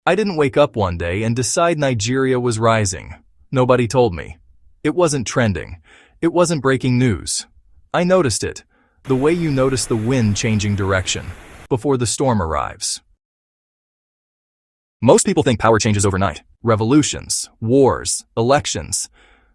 I didn't wake up one day and decide Nigeria was rising. Nobody told me. It wasn't trending. It wasn't breaking news. I noticed it, the way you notice the wind changing direction before the storm arrives. Most people think power changes overnight. Revolutions, wars, elections.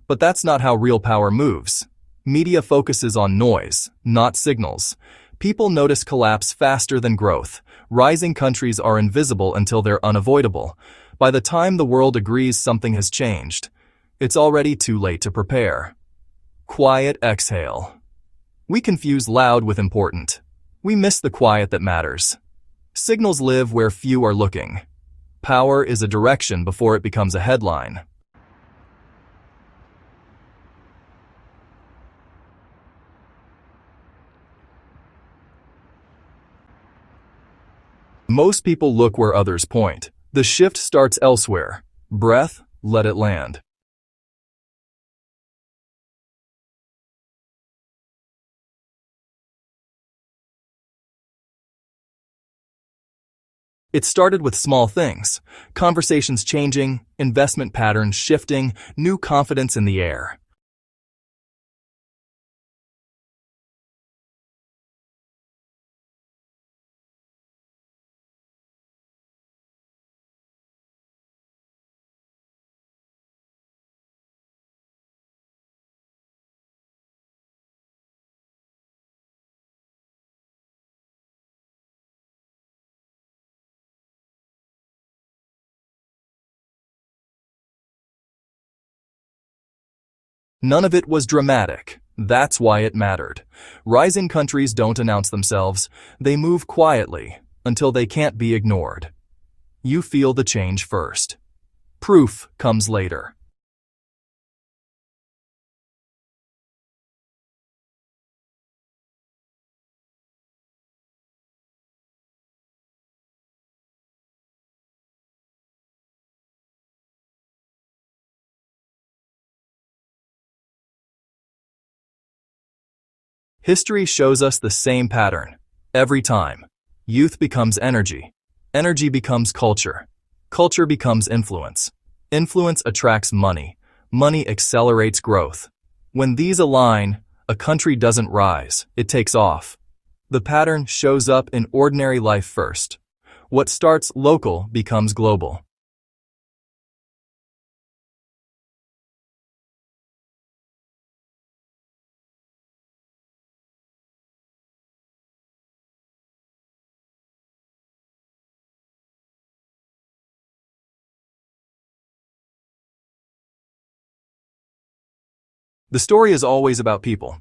But that's not how real power moves. Media focuses on noise, not signals. People notice collapse faster than growth. Rising countries are invisible until they're unavoidable. By the time the world agrees something has changed, it's already too late to prepare. Quiet exhale. We confuse loud with important. We miss the quiet that matters. Signals live where few are looking. Power is a direction before it becomes a headline. Most people look where others point. The shift starts elsewhere. Breath, let it land. It started with small things. Conversations changing, investment patterns shifting, new confidence in the air. None of it was dramatic. That's why it mattered. Rising countries don't announce themselves. They move quietly until they can't be ignored. You feel the change first. Proof comes later. History shows us the same pattern. Every time. Youth becomes energy. Energy becomes culture. Culture becomes influence. Influence attracts money. Money accelerates growth. When these align, a country doesn't rise, it takes off. The pattern shows up in ordinary life first. What starts local becomes global. The story is always about people.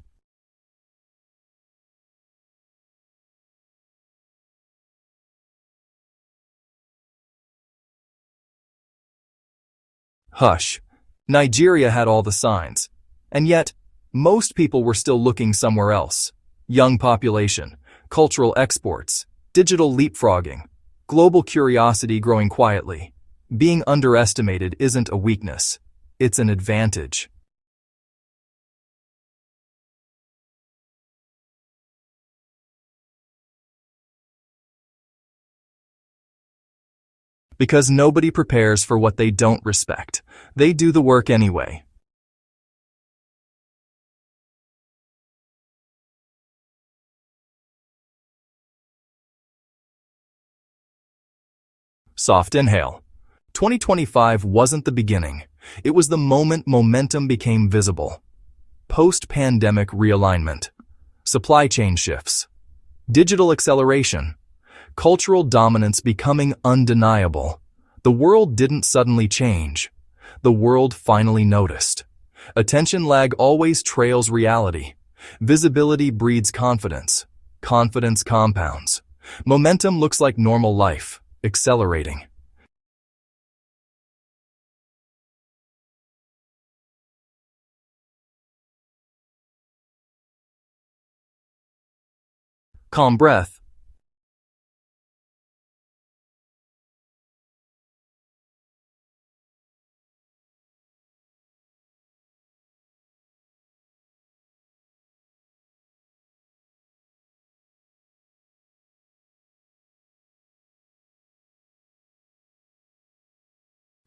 Hush. Nigeria had all the signs. And yet, most people were still looking somewhere else. Young population, cultural exports, digital leapfrogging, global curiosity growing quietly. Being underestimated isn't a weakness. It's an advantage. Because nobody prepares for what they don't respect. They do the work anyway. Soft inhale. 2025 wasn't the beginning. It was the moment momentum became visible. Post-pandemic realignment. Supply chain shifts. Digital acceleration. Cultural dominance becoming undeniable. The world didn't suddenly change. The world finally noticed. Attention lag always trails reality. Visibility breeds confidence. Confidence compounds. Momentum looks like normal life, accelerating. Calm breath.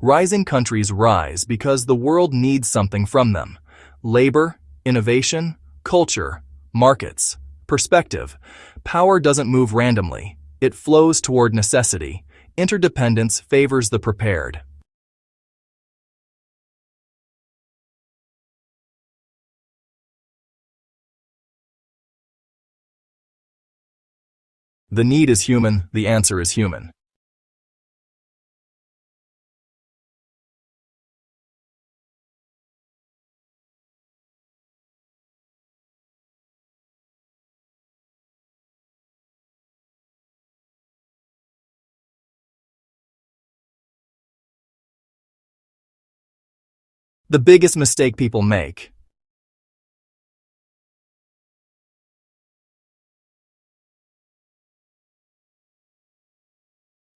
Rising countries rise because the world needs something from them. Labor, innovation, culture, markets, perspective. Power doesn't move randomly. It flows toward necessity. Interdependence favors the prepared. The need is human, the answer is human. The biggest mistake people make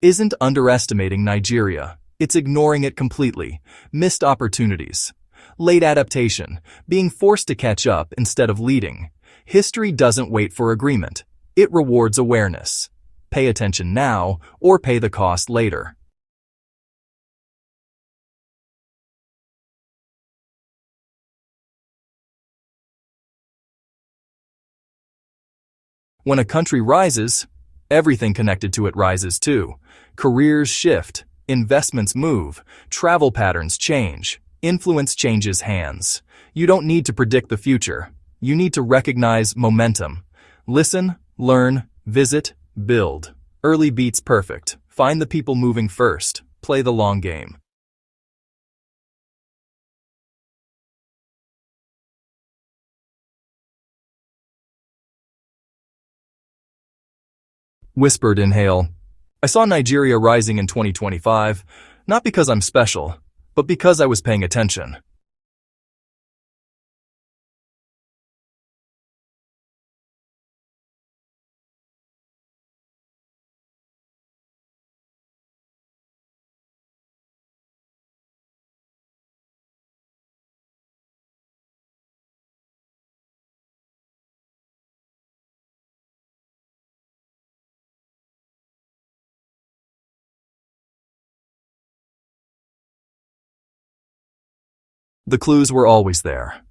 isn't underestimating Nigeria. It's ignoring it completely. Missed opportunities. Late adaptation. Being forced to catch up instead of leading. History doesn't wait for agreement. It rewards awareness. Pay attention now or pay the cost later. When a country rises, everything connected to it rises too. Careers shift, investments move, travel patterns change, influence changes hands. You don't need to predict the future. You need to recognize momentum. Listen, learn, visit, build. Early beats perfect. Find the people moving first. Play the long game. Whispered inhale. I saw Nigeria rising in 2025, not because I'm special, but because I was paying attention. The clues were always there.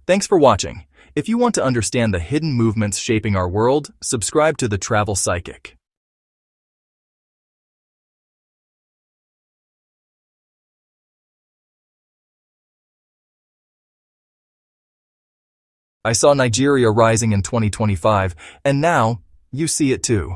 Thanks for watching. If you want to understand the hidden movements shaping our world, subscribe to The Travel Psychic. I saw Nigeria rising in 2025, and now, you see it too.